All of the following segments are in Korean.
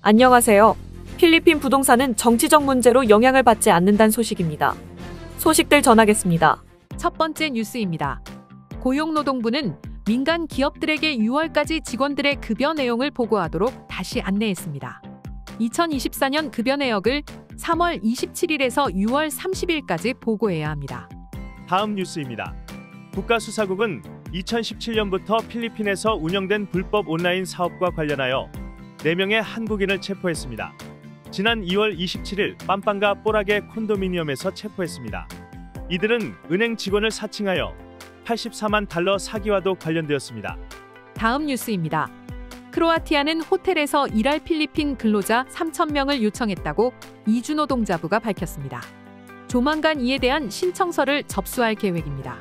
안녕하세요. 필리핀 부동산은 정치적 문제로 영향을 받지 않는다는 소식입니다. 소식들 전하겠습니다. 첫 번째 뉴스입니다. 고용노동부는 민간 기업들에게 6월까지 직원들의 급여 내용을 보고하도록 다시 안내했습니다. 2024년 급여 내역을 3월 27일에서 6월 30일까지 보고해야 합니다. 다음 뉴스입니다. 국가수사국은 2017년부터 필리핀에서 운영된 불법 온라인 사업과 관련하여 4명의 한국인을 체포했습니다. 지난 2월 27일 빰빵가 뽀라게 콘도미니엄에서 체포했습니다. 이들은 은행 직원을 사칭하여 84만 달러 사기와도 관련되었습니다. 다음 뉴스입니다. 크로아티아는 호텔에서 일할 필리핀 근로자 3,000명을 요청했다고 이주노동자부가 밝혔습니다. 조만간 이에 대한 신청서를 접수할 계획입니다.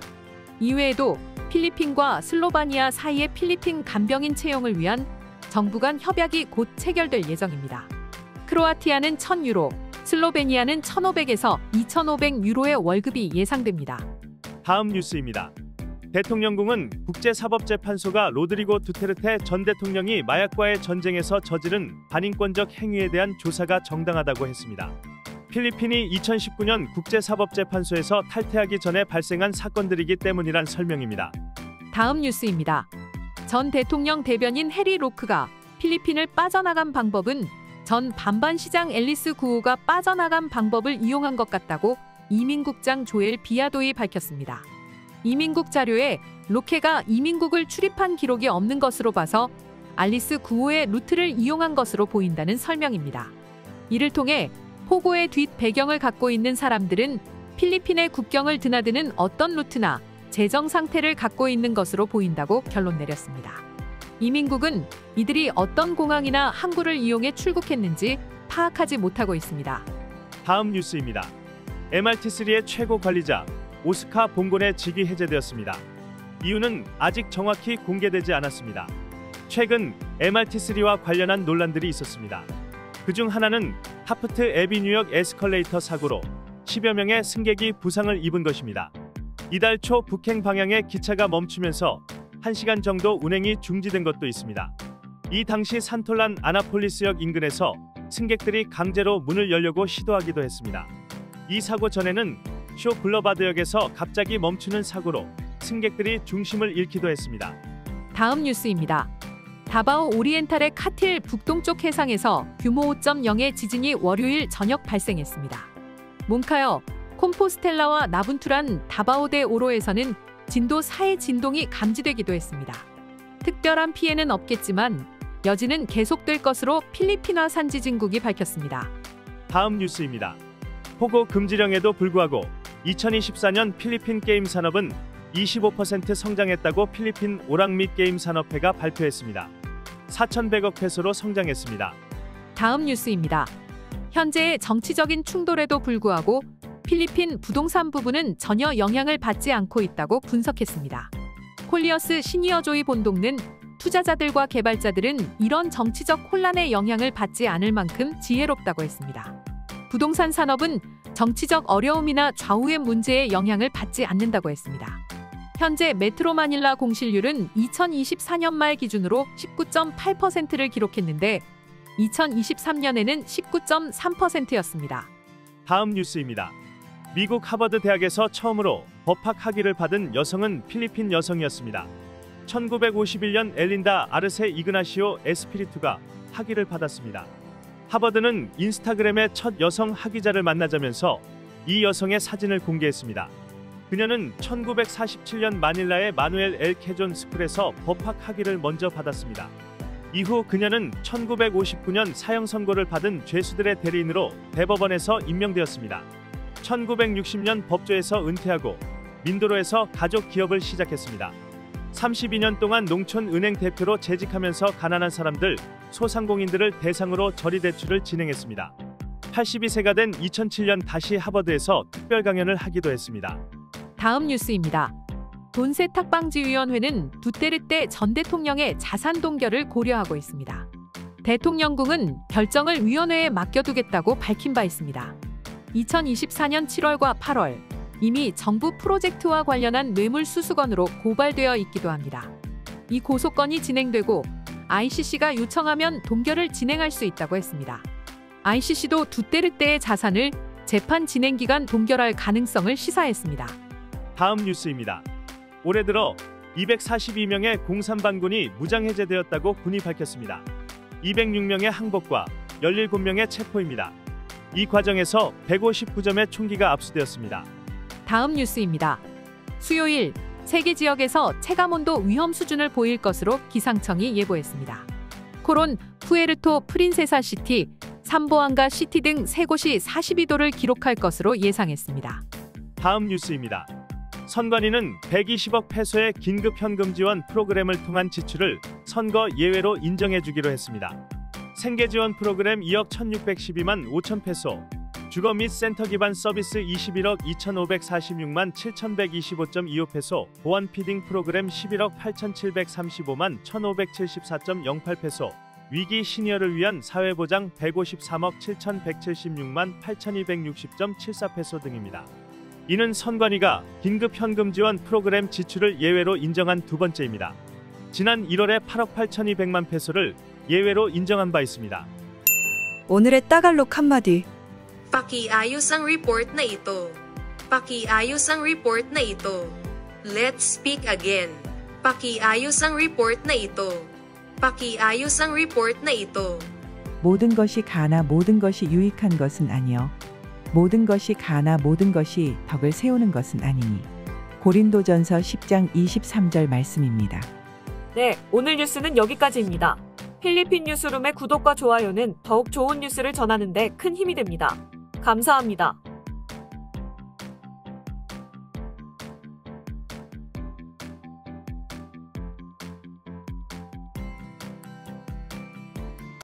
이외에도 필리핀과 슬로바니아 사이의 필리핀 간병인 채용을 위한 정부 간 협약이 곧 체결될 예정입니다. 크로아티아는 1,000유로, 슬로베니아는 1,500에서 2,500유로의 월급이 예상됩니다. 다음 뉴스입니다. 대통령궁은 국제사법재판소가 로드리고 두테르테 전 대통령이 마약과의 전쟁에서 저지른 반인권적 행위에 대한 조사가 정당하다고 했습니다. 필리핀이 2019년 국제사법재판소에서 탈퇴하기 전에 발생한 사건들이기 때문이란 설명입니다. 다음 뉴스입니다. 전 대통령 대변인 해리 로크가 필리핀을 빠져나간 방법은 전 반반시장 앨리스 구오가 빠져나간 방법을 이용한 것 같다고 이민국장 조엘 비아도이 밝혔습니다. 이민국 자료에 로케가 이민국을 출입한 기록이 없는 것으로 봐서 앨리스 구오의 루트를 이용한 것으로 보인다는 설명입니다. 이를 통해 포고의 뒷 배경을 갖고 있는 사람들은 필리핀의 국경을 드나드는 어떤 루트나 재정 상태를 갖고 있는 것으로 보인다고 결론 내렸습니다. 이민국은 이들이 어떤 공항이나 항구를 이용해 출국했는지 파악하지 못하고 있습니다. 다음 뉴스입니다. MRT3의 최고 관리자 오스카 봉곤의 직위 해제되었습니다. 이유는 아직 정확히 공개되지 않았습니다. 최근 MRT3와 관련한 논란들이 있었습니다. 그중 하나는 타프트 애비뉴역 에스컬레이터 사고로 10여 명의 승객이 부상을 입은 것입니다. 이달 초 북행 방향의 기차가 멈추면서 1시간 정도 운행이 중지된 것도 있습니다. 이 당시 산톨란 아나폴리스역 인근에서 승객들이 강제로 문을 열려고 시도하기도 했습니다. 이 사고 전에는 쇼 블러바드역에서 갑자기 멈추는 사고로 승객들이 중심을 잃기도 했습니다. 다음 뉴스입니다. 다바오 오리엔탈의 카틸 북동쪽 해상에서 규모 5.0의 지진이 월요일 저녁 발생했습니다. 몬카여, 콤포스텔라와 나분투란 다바오데 오로에서는 진도 4의 진동이 감지되기도 했습니다. 특별한 피해는 없겠지만 여진은 계속될 것으로 필리핀화 산지진국이 밝혔습니다. 다음 뉴스입니다. 포고 금지령에도 불구하고 2024년 필리핀 게임 산업은 25% 성장했다고 필리핀 오락및 게임 산업회가 발표했습니다. 4,100억 페소로 성장했습니다. 다음 뉴스입니다. 현재의 정치적인 충돌에도 불구하고 필리핀 부동산 부분은 전혀 영향을 받지 않고 있다고 분석했습니다. 콜리어스 시니어 조이 본동는 투자자들과 개발자들은 이런 정치적 혼란의 영향을 받지 않을 만큼 지혜롭다고 했습니다. 부동산 산업은 정치적 어려움이나 좌우의 문제에 영향을 받지 않는다고 했습니다. 현재 메트로 마닐라 공실률은 2024년 말 기준으로 19.8%를 기록했는데 2023년에는 19.3%였습니다. 다음 뉴스입니다. 미국 하버드 대학에서 처음으로 법학 학위를 받은 여성은 필리핀 여성이었습니다. 1951년 엘린다 아르세 이그나시오 에스피리투가 학위를 받았습니다. 하버드는 인스타그램에 첫 여성 학위자를 만나자면서 이 여성의 사진을 공개했습니다. 그녀는 1947년 마닐라의 마누엘 엘 케존 스쿨에서 법학 학위를 먼저 받았습니다. 이후 그녀는 1959년 사형 선고를 받은 죄수들의 대리인으로 대법원에서 임명되었습니다. 1960년 법조에서 은퇴하고 민도로에서 가족 기업을 시작했습니다. 32년 동안 농촌은행 대표로 재직하면서 가난한 사람들, 소상공인들을 대상으로 저리대출을 진행했습니다. 82세가 된 2007년 다시 하버드에서 특별 강연을 하기도 했습니다. 다음 뉴스입니다. 돈 세탁방지위원회는 두테르테 전 대통령의 자산 동결을 고려하고 있습니다. 대통령궁은 결정을 위원회에 맡겨두겠다고 밝힌 바 있습니다. 2024년 7월과 8월 이미 정부 프로젝트와 관련한 뇌물수수건으로 고발되어 있기도 합니다. 이 고소건이 진행되고 ICC가 요청하면 동결을 진행할 수 있다고 했습니다. ICC도 두테르테의 자산을 재판 진행 기간 동결할 가능성을 시사했습니다. 다음 뉴스입니다. 올해 들어 242명의 공산반군이 무장해제되었다고 군이 밝혔습니다. 206명의 항복과 17명의 체포입니다. 이 과정에서 159점의 총기가 압수되었습니다. 다음 뉴스입니다. 수요일 세계 지역에서 체감온도 위험 수준을 보일 것으로 기상청이 예보했습니다. 코론, 푸에르토 프린세사 시티, 삼보안가 시티 등 3곳이 42도를 기록할 것으로 예상했습니다. 다음 뉴스입니다. 선관위는 120억 페소의 긴급 현금 지원 프로그램을 통한 지출을 선거 예외로 인정해주기로 했습니다. 생계지원 프로그램 2억 1612만 5천 페소, 주거 및 센터 기반 서비스 21억 2546만 7125.25 페소, 보안 피딩 프로그램 11억 8735만 1574.08 페소, 위기 시니어를 위한 사회보장 153억 7176만 8260.74 페소 등입니다. 이는 선관위가 긴급 현금 지원 프로그램 지출을 예외로 인정한 두 번째입니다. 지난 1월에 8억 8200만 페소를 예외로 인정한 바 있습니다. 오늘의 따갈록 한마디. Pakiayos ang report na ito. Pakiayos ang report na ito. Let's speak again. Pakiayos ang report na ito. Pakiayos ang report na ito. 모든 것이 가나 모든 것이 유익한 것은 아니요 모든 것이 가나 모든 것이 덕을 세우는 것은 아니니. 고린도전서 10장 23절 말씀입니다. 네, 오늘 뉴스는 여기까지입니다. 필리핀 뉴스룸의 구독과 좋아요는 더욱 좋은 뉴스를 전하는 데 큰 힘이 됩니다. 감사합니다.